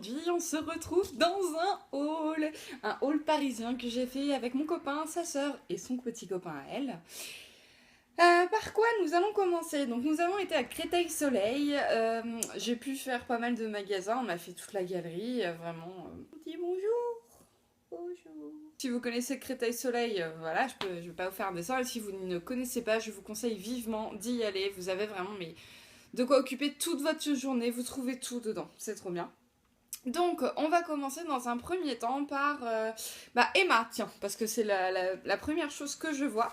aujourd'hui on se retrouve dans un hall parisien que j'ai fait avec mon copain, sa sœur et son petit copain à elle. Par quoi nous allons commencer? Donc nous avons été à Créteil-Soleil, j'ai pu faire pas mal de magasins, on a fait toute la galerie, vraiment... Dis bonjour. Bonjour. Si vous connaissez Créteil-Soleil, voilà, je vais pas vous faire un dessin, et si vous ne connaissez pas, je vous conseille vivement d'y aller, vous avez vraiment de quoi occuper toute votre journée, vous trouvez tout dedans, c'est trop bien. Donc, on va commencer dans un premier temps par Emma, tiens, parce que c'est la première chose que je vois.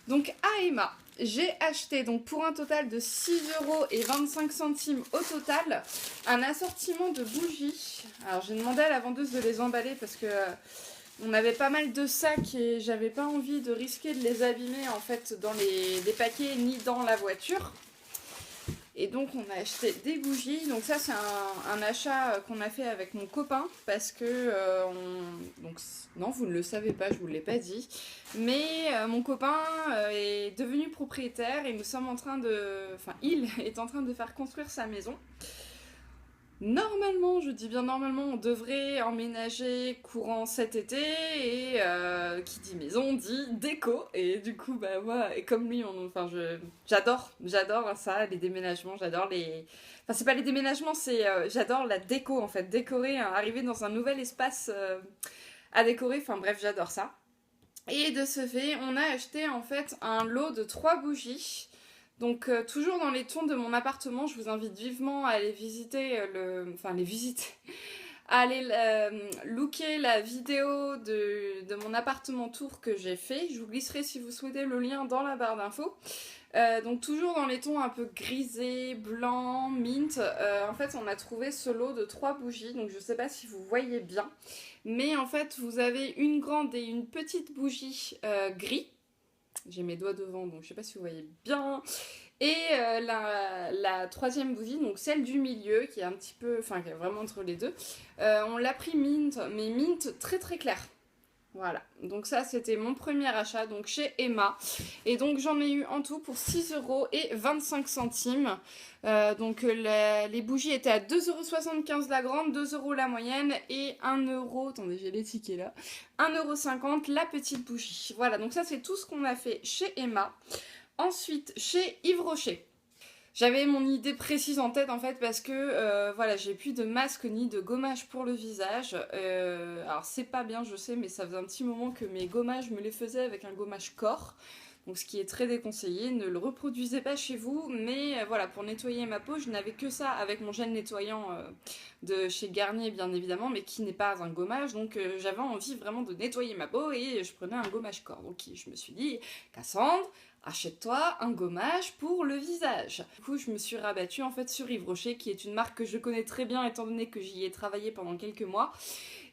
Donc, à Emma, j'ai acheté donc pour un total de 6,25€ au total, un assortiment de bougies. Alors, j'ai demandé à la vendeuse de les emballer parce que on avait pas mal de sacs et j'avais pas envie de risquer de les abîmer en fait dans les paquets ni dans la voiture. Et donc on a acheté des bougies, donc ça c'est un achat qu'on a fait avec mon copain parce que, donc non vous ne le savez pas, je vous l'ai pas dit, mais mon copain est devenu propriétaire et nous sommes en train il est en train de faire construire sa maison. Normalement, je dis bien normalement, on devrait emménager courant cet été et qui dit maison dit déco. Et du coup, bah moi, et comme lui, j'adore ça, les déménagements, j'adore les... Enfin, c'est pas les déménagements, c'est j'adore la déco en fait, décorer, arriver dans un nouvel espace à décorer, enfin bref, j'adore ça. Et de ce fait, on a acheté en fait un lot de 3 bougies. Donc toujours dans les tons de mon appartement, je vous invite vivement à aller visiter à aller looker la vidéo de mon appartement tour que j'ai fait. Je vous glisserai si vous souhaitez le lien dans la barre d'infos. Donc toujours dans les tons un peu grisé, blanc, mint. En fait on a trouvé ce lot de 3 bougies, donc je sais pas si vous voyez bien. Mais en fait vous avez une grande et une petite bougie gris. J'ai mes doigts devant, donc je sais pas si vous voyez bien. Et la troisième bougie, donc celle du milieu, qui est un petit peu, enfin qui est vraiment entre les deux, on l'a pris mint, mais mint très très clair. Voilà, donc ça c'était mon premier achat donc chez Emma. Et donc j'en ai eu en tout pour 6,25€. Donc les bougies étaient à 2,75€ la grande, 2€ la moyenne et 1€, attendez j'ai les tickets là, 1,50€ la petite bougie. Voilà, donc ça c'est tout ce qu'on a fait chez Emma. Ensuite, chez Yves Rocher. J'avais mon idée précise en tête en fait parce que voilà, j'ai plus de masque ni de gommage pour le visage. Alors c'est pas bien, je sais, mais ça faisait un petit moment que mes gommages, je me les faisais avec un gommage corps. Donc ce qui est très déconseillé, ne le reproduisez pas chez vous. Mais voilà, pour nettoyer ma peau, je n'avais que ça avec mon gel nettoyant de chez Garnier bien évidemment, mais qui n'est pas un gommage. Donc j'avais envie vraiment de nettoyer ma peau et je prenais un gommage corps. Donc je me suis dit, Cassandre, achète-toi un gommage pour le visage. Du coup, je me suis rabattue en fait sur Yves Rocher, qui est une marque que je connais très bien étant donné que j'y ai travaillé pendant quelques mois.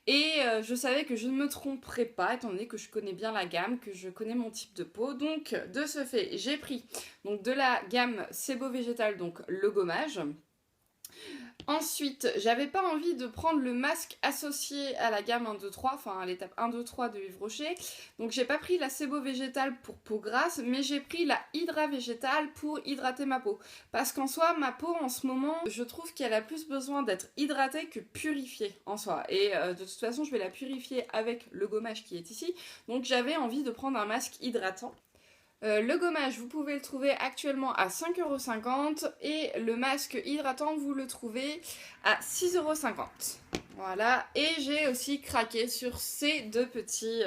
Et je savais que je ne me tromperais pas, étant donné que je connais bien la gamme, que je connais mon type de peau. Donc, de ce fait, j'ai pris donc, de la gamme Sebo Végétal, donc le gommage. Ensuite, j'avais pas envie de prendre le masque associé à la gamme 1, 2, 3, enfin à l'étape 1, 2, 3 de Yves Rocher. Donc j'ai pas pris la Sebo Végétal pour peau grasse, mais j'ai pris la Hydra Végétal pour hydrater ma peau. Parce qu'en soi, ma peau en ce moment, je trouve qu'elle a plus besoin d'être hydratée que purifiée en soi. Et de toute façon, je vais la purifier avec le gommage qui est ici. Donc j'avais envie de prendre un masque hydratant. Le gommage, vous pouvez le trouver actuellement à 5,50€ et le masque hydratant, vous le trouvez à 6,50€. Voilà, et j'ai aussi craqué sur ces deux petits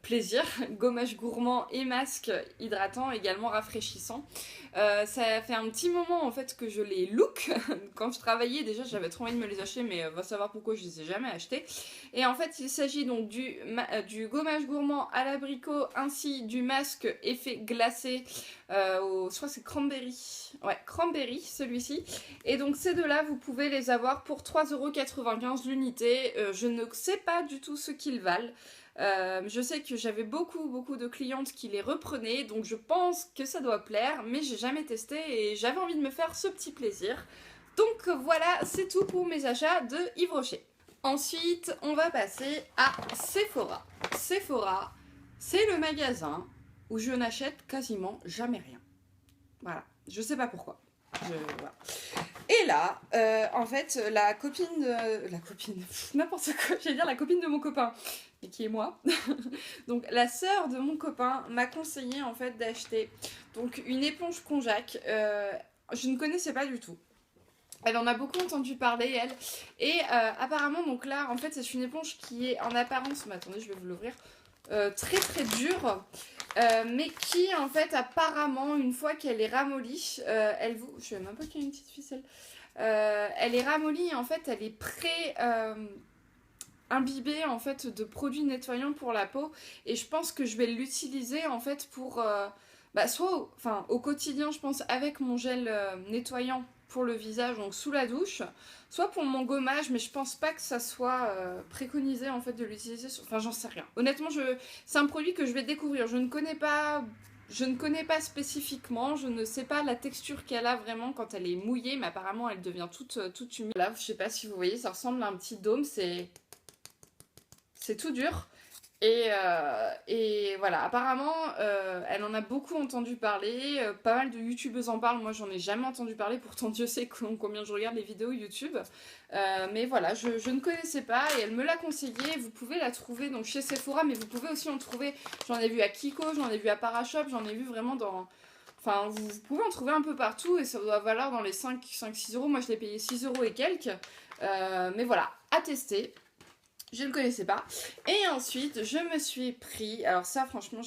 plaisirs, gommage gourmand et masque hydratant, également rafraîchissant. Ça fait un petit moment en fait que je les look. Quand je travaillais déjà j'avais trop envie de me les acheter, mais va savoir pourquoi je les ai jamais achetés. Et en fait il s'agit donc du gommage gourmand à l'abricot ainsi du masque effet glacé je crois que c'est cranberry. Ouais, cranberry celui-ci. Et donc ces deux-là vous pouvez les avoir pour 3,95€ l'unité. Je ne sais pas du tout ce qu'ils valent. Je sais que j'avais beaucoup de clientes qui les reprenaient, donc je pense que ça doit plaire, mais j'ai jamais testé et j'avais envie de me faire ce petit plaisir. Donc voilà, c'est tout pour mes achats de Yves Rocher. Ensuite, on va passer à Sephora. Sephora, c'est le magasin où je n'achète quasiment jamais rien. Voilà, je sais pas pourquoi. Voilà. Et là, en fait, la copine, n'importe quoi, j'allais dire la copine de mon copain, et qui est moi. Donc la sœur de mon copain m'a conseillé en fait d'acheter donc une éponge konjac. Je ne connaissais pas du tout. Elle en a beaucoup entendu parler, elle. Et apparemment, donc là, en fait, c'est une éponge qui est en apparence, mais attendez, je vais vous l'ouvrir, très très dure. Mais qui, en fait, apparemment, une fois qu'elle est ramollie, elle vous... Je sais même pas qu'il y a une petite ficelle. Elle est ramollie, en fait, elle est imbibée, en fait, de produits nettoyants pour la peau. Et je pense que je vais l'utiliser, en fait, pour... soit au quotidien, je pense, avec mon gel nettoyant pour le visage, donc sous la douche, soit pour mon gommage, mais je pense pas que ça soit préconisé en fait de l'utiliser. Enfin, j'en sais rien. Honnêtement, c'est un produit que je vais découvrir. Je ne connais pas spécifiquement, je ne sais pas la texture qu'elle a vraiment quand elle est mouillée, mais apparemment elle devient toute humide. Là, je sais pas si vous voyez, ça ressemble à un petit dôme, c'est tout dur. Et voilà, apparemment, elle en a beaucoup entendu parler, pas mal de youtubeuses en parlent, moi j'en ai jamais entendu parler, pourtant Dieu sait combien je regarde les vidéos YouTube. Mais voilà, je ne connaissais pas et elle me l'a conseillé, vous pouvez la trouver donc chez Sephora, mais vous pouvez aussi en trouver, j'en ai vu à Kiko, j'en ai vu à Parashop, j'en ai vu vraiment dans... Enfin, vous pouvez en trouver un peu partout et ça doit valoir dans les 5-6 euros, moi je l'ai payé 6 euros et quelques. Mais voilà, à tester. Je ne connaissais pas. Et ensuite, je me suis pris... Alors ça, franchement,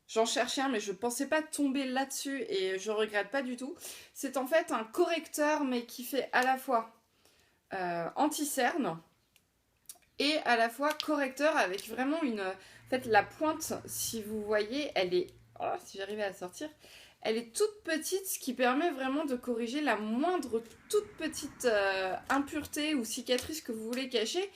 j'en cherchais un, mais je pensais pas tomber là-dessus et je regrette pas du tout. C'est en fait un correcteur, mais qui fait à la fois anti-cerne et à la fois correcteur avec vraiment une... En fait, la pointe, si vous voyez, elle est... Oh, si j'arrivais à la sortir... Elle est toute petite, ce qui permet vraiment de corriger la moindre toute petite impureté ou cicatrice que vous voulez cacher.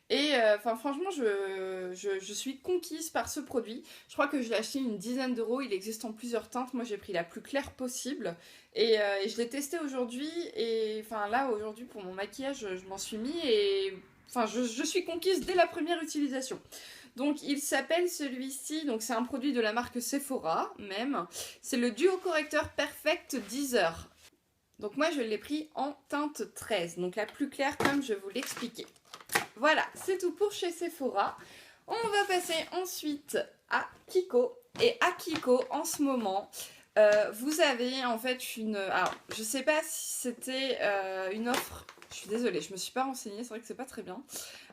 Et franchement, je suis conquise par ce produit. Je crois que je l'ai acheté une dizaine d'euros. Il existe en plusieurs teintes. Moi, j'ai pris la plus claire possible. Et je l'ai testé aujourd'hui. Et enfin là, aujourd'hui, pour mon maquillage, je m'en suis mis. Et enfin, je suis conquise dès la première utilisation. Donc il s'appelle celui-ci, donc c'est un produit de la marque Sephora même. C'est le Duo Correcteur Perfect 10 heures. Donc moi je l'ai pris en teinte 13, donc la plus claire comme je vous l'expliquais. Voilà, c'est tout pour chez Sephora. On va passer ensuite à Kiko. Et à Kiko en ce moment, vous avez en fait une... Alors je sais pas si c'était une offre... Je suis désolée, je me suis pas renseignée, c'est vrai que c'est pas très bien.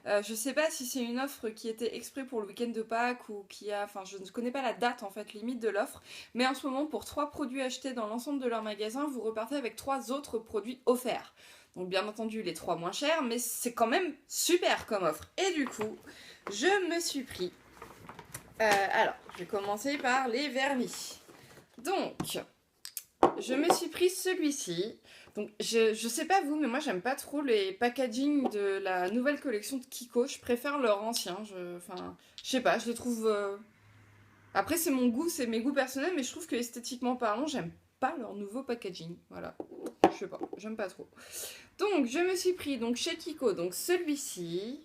Je sais pas si c'est une offre qui était exprès pour le week-end de Pâques ou qui a... Enfin, je ne connais pas la date en fait limite de l'offre. Mais en ce moment, pour 3 produits achetés dans l'ensemble de leur magasin, vous repartez avec 3 autres produits offerts. Donc bien entendu, les 3 moins chers, mais c'est quand même super comme offre. Et du coup, je me suis pris... alors, je vais commencer par les vernis. Donc, je me suis pris celui-ci. Donc, je sais pas vous, mais moi j'aime pas trop les packaging de la nouvelle collection de Kiko. Je préfère leur ancien. Je sais pas, je les trouve. Après, c'est mon goût, c'est mes goûts personnels, mais je trouve que esthétiquement parlant, j'aime pas leur nouveau packaging. Voilà. Je sais pas, j'aime pas trop. Donc, je me suis pris donc chez Kiko, donc celui-ci.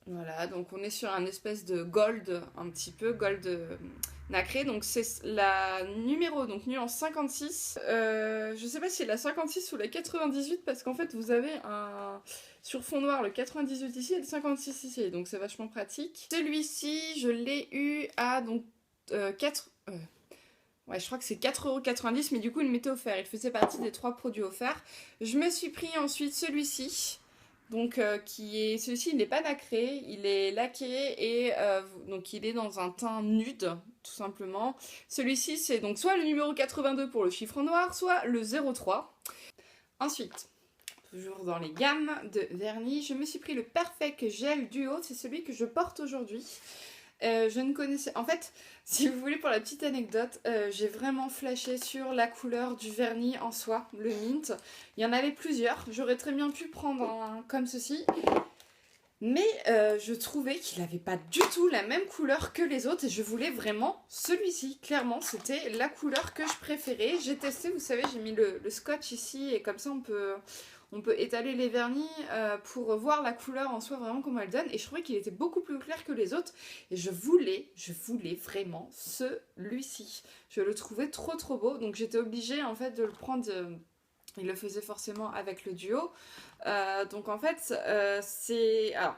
Voilà, donc on est sur un espèce de gold, un petit peu gold nacré. Donc c'est la numéro, donc nuance 56. Je sais pas si c'est la 56 ou la 98 parce qu'en fait vous avez un sur fond noir le 98 ici et le 56 ici. Donc c'est vachement pratique. Celui-ci, je l'ai eu à donc 4... Ouais, je crois que c'est 4,90 €, mais du coup il m'était offert. Il faisait partie des 3 produits offerts. Je me suis pris ensuite celui-ci. Donc celui-ci, il n'est pas nacré, il est laqué et donc il est dans un teint nude, tout simplement. Celui-ci, c'est donc soit le numéro 82 pour le chiffre noir, soit le 03. Ensuite, toujours dans les gammes de vernis, je me suis pris le Perfect Gel Duo, c'est celui que je porte aujourd'hui. Je ne connaissais... En fait, si vous voulez, pour la petite anecdote, j'ai vraiment flashé sur la couleur du vernis en soi, le mint. Il y en avait plusieurs. J'aurais très bien pu prendre un comme ceci. Mais je trouvais qu'il n'avait pas du tout la même couleur que les autres et je voulais vraiment celui-ci. Clairement, c'était la couleur que je préférais. J'ai testé, vous savez, j'ai mis le scotch ici et comme ça on peut étaler les vernis pour voir la couleur en soi vraiment comment elle donne. Et je trouvais qu'il était beaucoup plus clair que les autres et je voulais vraiment celui-ci. Je le trouvais trop trop beau donc j'étais obligée en fait de le prendre. Il le faisait forcément avec le duo. Donc en fait, c'est... Alors,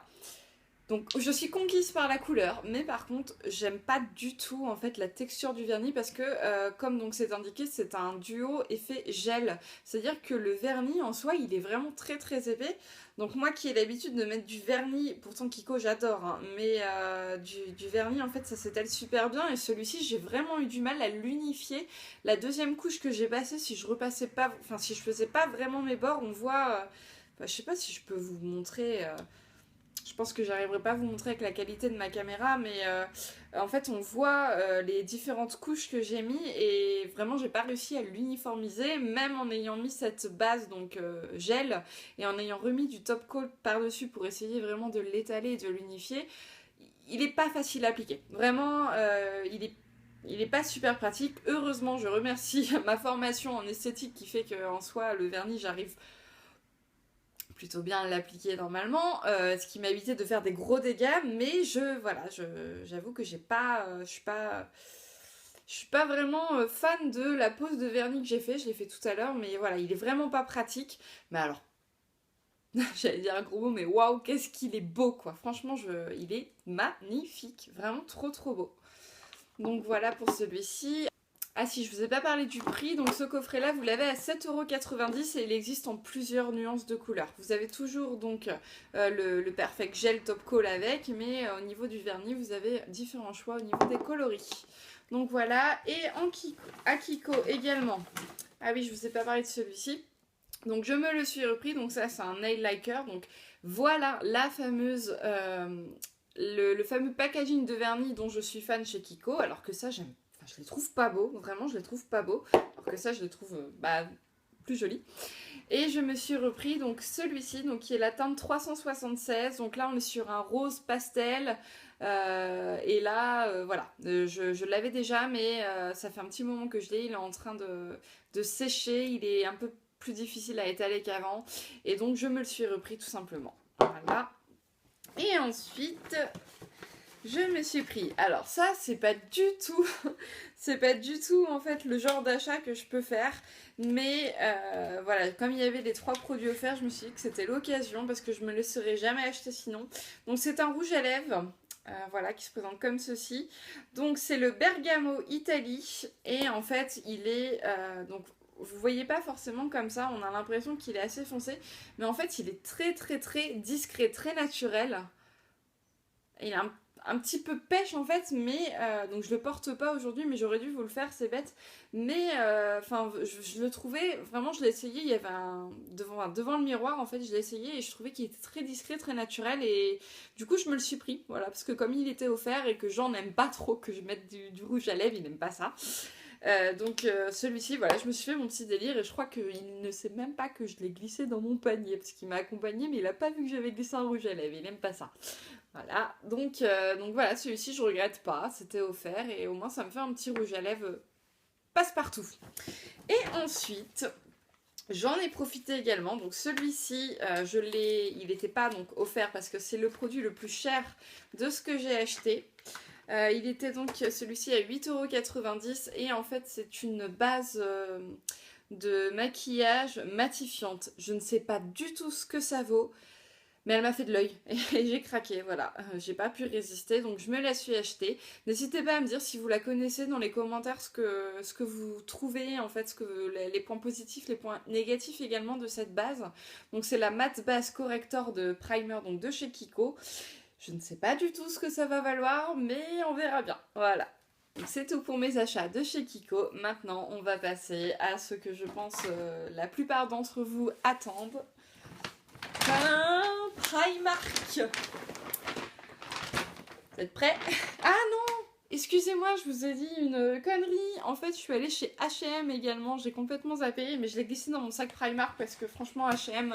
donc je suis conquise par la couleur, mais par contre, j'aime pas du tout en fait la texture du vernis parce que, comme donc c'est indiqué, c'est un duo effet gel. C'est-à-dire que le vernis en soi, il est vraiment très très épais. Donc moi qui ai l'habitude de mettre du vernis, pourtant Kiko j'adore, hein, mais du vernis en fait ça s'étale super bien et celui-ci j'ai vraiment eu du mal à l'unifier. La deuxième couche que j'ai passée, si je repassais pas, enfin si je faisais pas vraiment mes bords, on voit, je sais pas si je peux vous montrer. Je pense que j'arriverai pas à vous montrer avec la qualité de ma caméra, mais en fait on voit les différentes couches que j'ai mis et vraiment j'ai pas réussi à l'uniformiser, même en ayant mis cette base donc gel et en ayant remis du top coat par dessus pour essayer vraiment de l'étaler et de l'unifier. Il est pas facile à appliquer, vraiment il est pas super pratique. Heureusement je remercie ma formation en esthétique qui fait qu'en soi le vernis j'arrive plutôt bien l'appliquer normalement, ce qui m'a évité de faire des gros dégâts, mais j'avoue que je suis pas vraiment fan de la pose de vernis que j'ai fait, je l'ai fait tout à l'heure, mais voilà, il est vraiment pas pratique, mais alors, j'allais dire un gros mot, mais waouh, qu'est-ce qu'il est beau quoi, franchement, il est magnifique, vraiment trop trop beau. Donc voilà pour celui-ci. Ah si, je vous ai pas parlé du prix, donc ce coffret-là, vous l'avez à 7,90€ et il existe en plusieurs nuances de couleurs. Vous avez toujours donc le Perfect Gel Top Coat avec, mais au niveau du vernis, vous avez différents choix au niveau des coloris. Donc voilà, et à Kiko également. Ah oui, je vous ai pas parlé de celui-ci. Donc je me le suis repris, donc ça c'est un nail liker, donc voilà la fameuse... le fameux packaging de vernis dont je suis fan chez Kiko, alors que ça j'aime. Enfin, je les trouve pas beaux, vraiment je les trouve pas beaux, alors que ça je les trouve plus jolis. Et je me suis repris donc celui-ci, donc qui est la teinte 376, donc là on est sur un rose pastel, et là voilà, je l'avais déjà mais ça fait un petit moment que je l'ai, il est en train de sécher, il est un peu plus difficile à étaler qu'avant, et donc je me le suis repris tout simplement. Voilà. Et ensuite, je me suis pris. Alors ça, c'est pas du tout en fait le genre d'achat que je peux faire. Mais voilà, comme il y avait les 3 produits offerts, je me suis dit que c'était l'occasion parce que je me le serais jamais acheté sinon. Donc c'est un rouge à lèvres. Voilà, qui se présente comme ceci. Donc c'est le Bergamo Italie et en fait il est donc vous voyez pas forcément comme ça, on a l'impression qu'il est assez foncé, mais en fait il est très très très discret, très naturel. Il a un petit peu pêche en fait, mais donc je le porte pas aujourd'hui, mais j'aurais dû vous le faire, c'est bête. Mais enfin, je le trouvais vraiment, je l'ai essayé. Il y avait devant le miroir en fait, je l'ai essayé et je trouvais qu'il était très discret, très naturel et du coup je me le suis pris, voilà, parce que comme il était offert et que Jean n'aime pas trop que je mette du rouge à lèvres, il n'aime pas ça. Donc celui-ci, voilà, je me suis fait mon petit délire et je crois qu'il ne sait même pas que je l'ai glissé dans mon panier parce qu'il m'a accompagné, mais il a pas vu que j'avais glissé un rouge à lèvres, il n'aime pas ça. Voilà, donc voilà, celui-ci je regrette pas, c'était offert et au moins ça me fait un petit rouge à lèvres passe-partout. Et ensuite, j'en ai profité également, donc celui-ci, il n'était pas donc offert parce que c'est le produit le plus cher de ce que j'ai acheté. Il était donc celui-ci à 8,90€ et en fait c'est une base de maquillage matifiante. Je ne sais pas du tout ce que ça vaut. Mais elle m'a fait de l'œil et j'ai craqué, voilà. J'ai pas pu résister, donc je me la suis achetée. N'hésitez pas à me dire si vous la connaissez dans les commentaires, ce que vous trouvez, en fait, les points positifs, les points négatifs également de cette base. Donc c'est la Matte Base Corrector de Primer, donc de chez Kiko. Je ne sais pas du tout ce que ça va valoir, mais on verra bien. Voilà. C'est tout pour mes achats de chez Kiko. Maintenant, on va passer à ce que je pense la plupart d'entre vous attendent. Primark. Vous êtes prêts? Ah non! Excusez-moi, je vous ai dit une connerie. En fait, je suis allée chez H&M également. J'ai complètement zappé, mais je l'ai glissé dans mon sac Primark parce que franchement, H&M...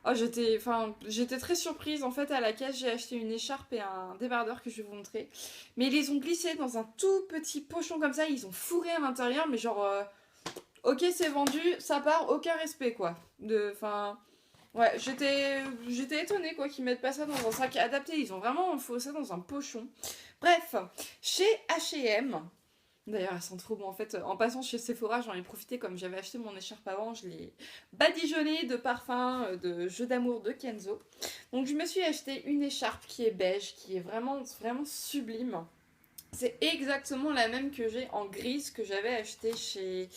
Oh, j'étais très surprise. En fait, à la caisse, j'ai acheté une écharpe et un débardeur que je vais vous montrer. Mais ils les ont glissés dans un tout petit pochon comme ça. Ils ont fourré à l'intérieur, mais genre, ok, c'est vendu, ça part, aucun respect, quoi. Enfin, ouais, j'étais étonnée, quoi, qu'ils mettent pas ça dans un sac adapté. Ils ont vraiment fourré ça dans un pochon. Bref, chez H&M. D'ailleurs, elles sont trop bon. En fait, en passant chez Sephora, j'en ai profité comme j'avais acheté mon écharpe avant. Je l'ai badigeonnée de parfum de jeu d'amour de Kenzo. Donc, je me suis acheté une écharpe qui est beige, qui est vraiment, vraiment sublime. C'est exactement la même que j'ai en grise que j'avais acheté chez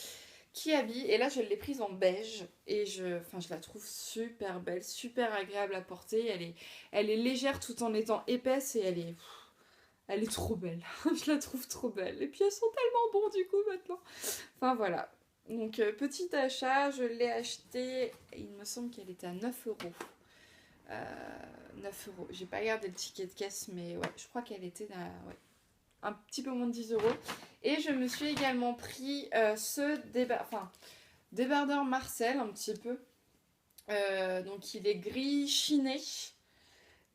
Kiabi. Et là, je l'ai prise en beige. Et je la trouve super belle, super agréable à porter. Elle est légère tout en étant épaisse et elle est trop belle. Je la trouve trop belle. Et puis elles sont tellement bons du coup maintenant. Enfin voilà. Donc petit achat, je l'ai acheté. Il me semble qu'elle était à 9 euros. 9 euros. J'ai pas regardé le ticket de caisse, mais ouais, je crois qu'elle était ouais, un petit peu moins de 10 euros. Et je me suis également pris débardeur Marcel un petit peu. Donc il est gris chiné.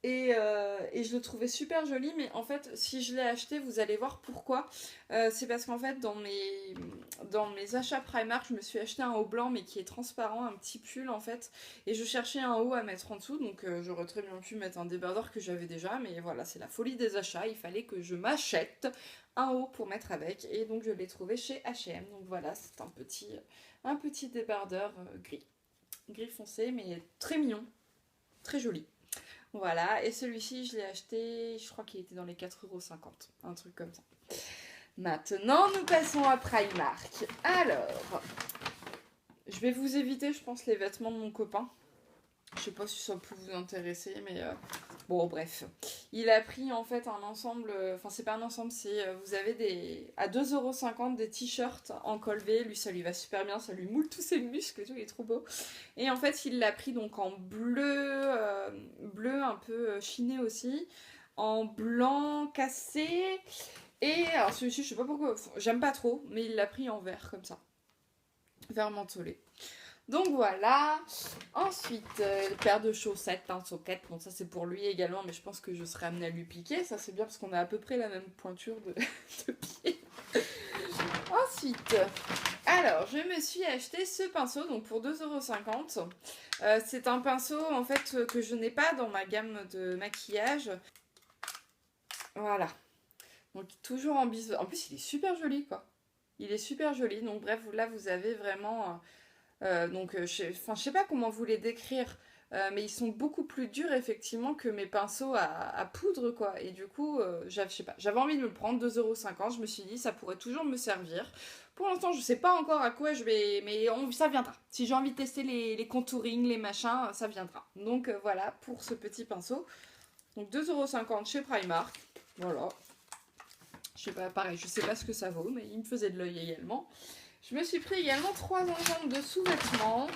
Et je le trouvais super joli, mais en fait, si je l'ai acheté, vous allez voir pourquoi. C'est parce qu'en fait, dans mes achats Primark, je me suis acheté un haut blanc, mais qui est transparent, un petit pull en fait. Et je cherchais un haut à mettre en dessous, donc j'aurais très bien pu mettre un débardeur que j'avais déjà, mais voilà, c'est la folie des achats. Il fallait que je m'achète un haut pour mettre avec, et donc je l'ai trouvé chez H&M. Donc voilà, c'est un petit débardeur gris foncé, mais très mignon, très joli. Voilà, et celui-ci, je l'ai acheté, je crois qu'il était dans les 4,50 €, un truc comme ça. Maintenant, nous passons à Primark. Alors, je vais vous éviter, je pense, les vêtements de mon copain. Je sais pas si ça peut vous intéresser, mais bon, bref. Il a pris en fait un ensemble, enfin, c'est pas un ensemble, c'est vous avez à 2,50 € des t-shirts en col V. Lui, ça lui va super bien, ça lui moule tous ses muscles et tout, il est trop beau. Et en fait, il l'a pris donc en bleu un peu chiné aussi, en blanc cassé. Et alors, celui-ci, je sais pas pourquoi, j'aime pas trop, mais il l'a pris en vert comme ça, vert mentholé. Donc voilà. Ensuite, paire de chaussettes, soquettes. Bon, ça c'est pour lui également, mais je pense que je serai amenée à lui piquer. Ça c'est bien parce qu'on a à peu près la même pointure de pied. Ensuite, alors je me suis acheté ce pinceau donc pour 2,50 €. C'est un pinceau en fait que je n'ai pas dans ma gamme de maquillage. Voilà. Donc toujours en biseau. En plus, il est super joli quoi. Il est super joli. Donc bref, là vous avez vraiment. Je sais pas comment vous les décrire, mais ils sont beaucoup plus durs effectivement que mes pinceaux à poudre quoi. Et du coup, je sais pas, j'avais envie de me le prendre 2,50 €. Je me suis dit ça pourrait toujours me servir. Pour l'instant, je sais pas encore à quoi je vais, mais ça viendra. Si j'ai envie de tester les contourings, les machins, ça viendra. Donc voilà pour ce petit pinceau. Donc 2,50 € chez Primark. Voilà. Je sais pas, pareil, je sais pas ce que ça vaut, mais il me faisait de l'œil également. Je me suis pris également 3 ensembles de sous-vêtements.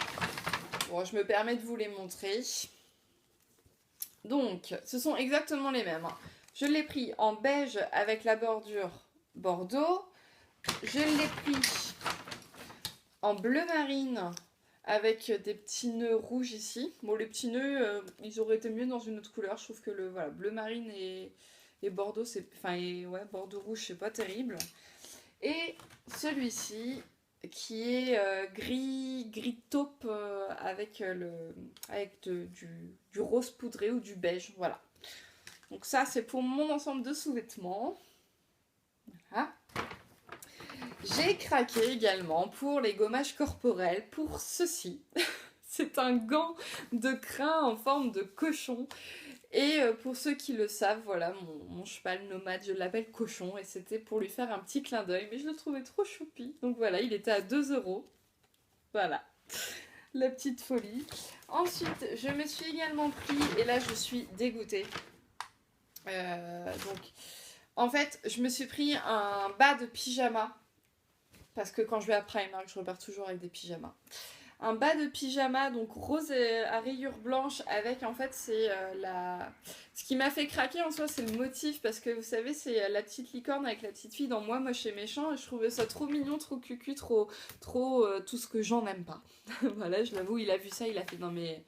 Bon, je me permets de vous les montrer. Donc, ce sont exactement les mêmes. Je l'ai pris en beige avec la bordure bordeaux. Je l'ai pris en bleu marine avec des petits nœuds rouges ici. Bon, les petits nœuds, ils auraient été mieux dans une autre couleur. Je trouve que le bleu marine et bordeaux, bordeaux rouge, c'est pas terrible. Et celui-ci, qui est gris taupe avec du rose poudré ou du beige, voilà. Donc ça, c'est pour mon ensemble de sous-vêtements. Voilà. J'ai craqué également pour les gommages corporels, pour ceci. C'est un gant de crin en forme de cochon. Et pour ceux qui le savent, voilà, mon cheval nomade, je l'appelle Cochon, et c'était pour lui faire un petit clin d'œil, mais je le trouvais trop choupi. Donc voilà, il était à 2 €. Voilà, la petite folie. Ensuite, je me suis également pris, et là je suis dégoûtée. Donc, en fait, je me suis pris un bas de pyjama, parce que quand je vais à Primark, je repars toujours avec des pyjamas. Un bas de pyjama, donc rose à rayures blanches, avec en fait, ce qui m'a fait craquer en soi, c'est le motif, parce que vous savez, c'est la petite licorne avec la petite fille dans Moi, Moche et Méchant, et je trouvais ça trop mignon, trop cucu, trop tout ce que j'en aime pas. Voilà, je l'avoue, il a vu ça, il a fait non mais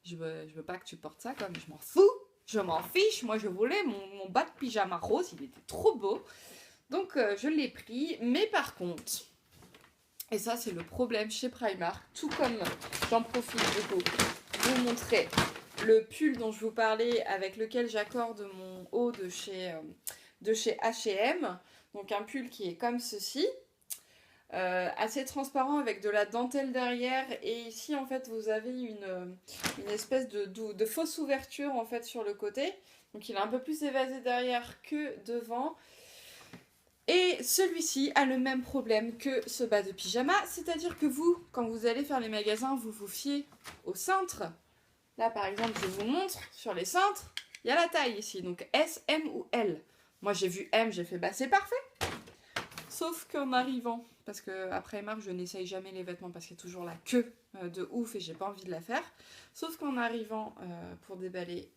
Je veux pas que tu portes ça, quoi, mais je m'en fous. Je m'en fiche. Moi, je voulais mon bas de pyjama rose. Il était trop beau. Donc, je l'ai pris. Mais par contre, et ça, c'est le problème chez Primark, tout comme j'en profite du coup pour vous montrer le pull dont je vous parlais avec lequel j'accorde mon haut de chez H&M. Donc, un pull qui est comme ceci. Assez transparent avec de la dentelle derrière et ici en fait vous avez une espèce de fausse ouverture en fait sur le côté, donc il est un peu plus évasé derrière que devant et celui-ci a le même problème que ce bas de pyjama, c'est-à-dire que vous quand vous allez faire les magasins vous vous fiez au cintre. Là par exemple je vous montre sur les cintres il y a la taille ici, donc S, M ou L. Moi j'ai vu M, j'ai fait bah c'est parfait. Sauf qu'en arrivant, parce que après Primark, je n'essaye jamais les vêtements parce qu'il y a toujours la queue de ouf et j'ai pas envie de la faire. Sauf qu'en arrivant pour déballer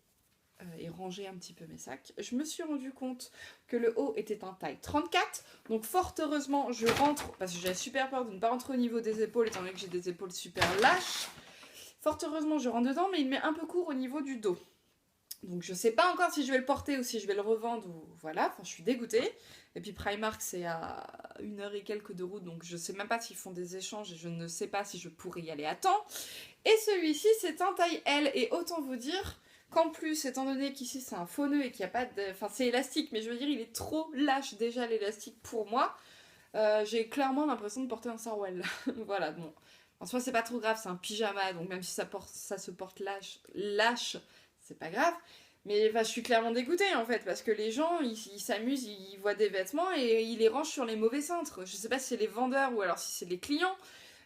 et ranger un petit peu mes sacs, je me suis rendu compte que le haut était en taille 34. Donc fort heureusement, je rentre, parce que j'ai super peur de ne pas rentrer au niveau des épaules, étant donné que j'ai des épaules super lâches. Fort heureusement, je rentre dedans, mais il met un peu court au niveau du dos. Donc je sais pas encore si je vais le porter ou si je vais le revendre ou voilà, enfin je suis dégoûtée. Et puis Primark c'est à 1 heure et quelques de route, donc je sais même pas s'ils font des échanges et je ne sais pas si je pourrais y aller à temps. Et celui-ci c'est un taille L et autant vous dire qu'en plus, étant donné qu'ici c'est un faux nœud et qu'il n'y a pas de... Enfin c'est élastique, mais je veux dire il est trop lâche déjà l'élastique pour moi. J'ai clairement l'impression de porter un sarouel. Voilà, bon. En soi c'est pas trop grave, c'est un pyjama, donc même si ça se porte lâche c'est pas grave. Mais enfin, je suis clairement dégoûtée en fait, parce que les gens, ils s'amusent, ils voient des vêtements et ils les rangent sur les mauvais cintres. Je sais pas si c'est les vendeurs ou alors si c'est les clients.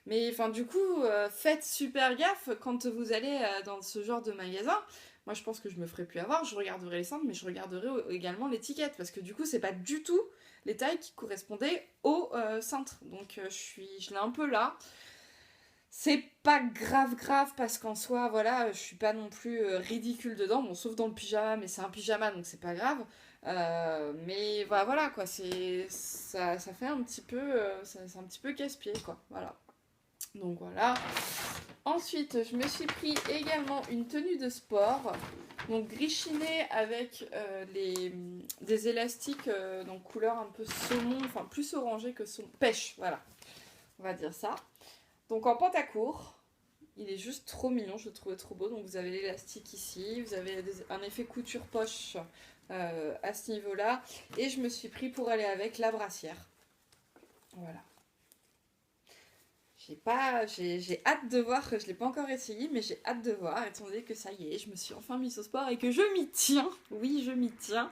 Mais enfin, du coup, faites super gaffe quand vous allez dans ce genre de magasin. Moi, je pense que je me ferai plus avoir. Je regarderai les cintres, mais je regarderai également l'étiquette. Parce que du coup, c'est pas du tout les tailles qui correspondaient au cintre. Donc, je l'ai un peu là. C'est pas grave parce qu'en soi, voilà, je suis pas non plus ridicule dedans, bon, sauf dans le pyjama, mais c'est un pyjama donc c'est pas grave. Mais voilà quoi, ça fait un petit peu, c'est un petit peu casse-pied quoi, voilà. Donc voilà. Ensuite, je me suis pris également une tenue de sport, donc gris chiné avec des élastiques donc couleur un peu saumon, enfin plus orangé que saumon, pêche, voilà, on va dire ça. Donc en pantacourt, il est juste trop mignon, je le trouvais trop beau. Donc vous avez l'élastique ici, vous avez un effet couture poche à ce niveau-là. Et je me suis pris pour aller avec la brassière. Voilà. J'ai hâte de voir, je ne l'ai pas encore essayé, mais j'ai hâte de voir, étant donné que ça y est, je me suis enfin mise au sport et que je m'y tiens. Oui, je m'y tiens.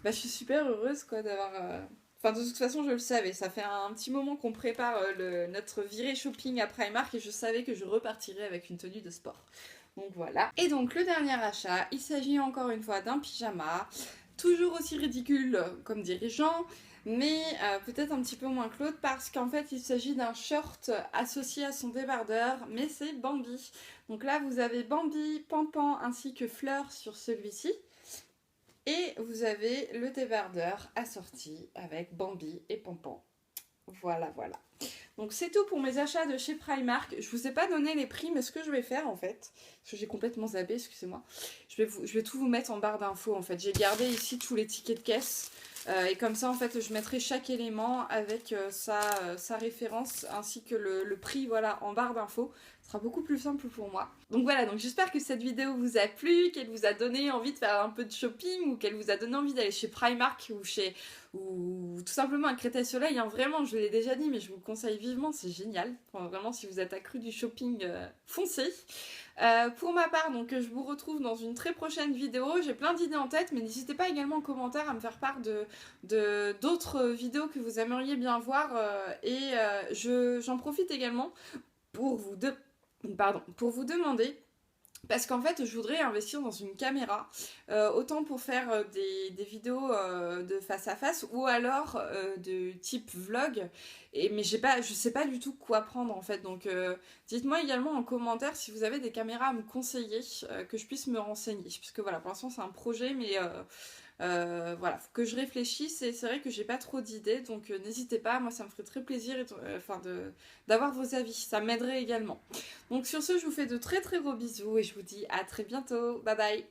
Bah, je suis super heureuse quoi d'avoir... Enfin, de toute façon, je le savais. Ça fait un petit moment qu'on prépare notre virée shopping à Primark et je savais que je repartirais avec une tenue de sport. Donc voilà. Et donc, le dernier achat, il s'agit encore une fois d'un pyjama. Toujours aussi ridicule comme dirigeant, mais peut-être un petit peu moins que l'autre parce qu'en fait, il s'agit d'un short associé à son débardeur, mais c'est Bambi. Donc là, vous avez Bambi, Pampan ainsi que Fleur sur celui-ci. Et vous avez le débardeur assorti avec Bambi et Pampan. Voilà. Donc c'est tout pour mes achats de chez Primark. Je vous ai pas donné les prix, mais ce que je vais faire en fait, parce que j'ai complètement zappé, excusez-moi, je vais tout vous mettre en barre d'infos en fait. J'ai gardé ici tous les tickets de caisse. Et comme ça en fait je mettrai chaque élément avec sa référence ainsi que le prix voilà, en barre d'infos. Ce sera beaucoup plus simple pour moi. Donc voilà, donc j'espère que cette vidéo vous a plu, qu'elle vous a donné envie de faire un peu de shopping ou qu'elle vous a donné envie d'aller chez Primark ou tout simplement un Créteil Soleil. Hein, vraiment, je l'ai déjà dit, mais je vous le conseille vivement, c'est génial. Enfin, vraiment, si vous êtes accru du shopping, foncez. Pour ma part, donc je vous retrouve dans une très prochaine vidéo. J'ai plein d'idées en tête, mais n'hésitez pas également en commentaire à me faire part d'autres vidéos que vous aimeriez bien voir. J'en profite également pour vous demander. Parce qu'en fait, je voudrais investir dans une caméra, autant pour faire des vidéos de face à face ou alors de type vlog. Mais je sais pas du tout quoi prendre en fait. Donc dites-moi également en commentaire si vous avez des caméras à me conseiller, que je puisse me renseigner. Puisque voilà, pour l'instant c'est un projet, mais Voilà, faut que je réfléchisse et c'est vrai que j'ai pas trop d'idées, donc n'hésitez pas, moi ça me ferait très plaisir d'avoir vos avis, ça m'aiderait également. Donc sur ce, je vous fais de très très gros bisous et je vous dis à très bientôt, bye bye.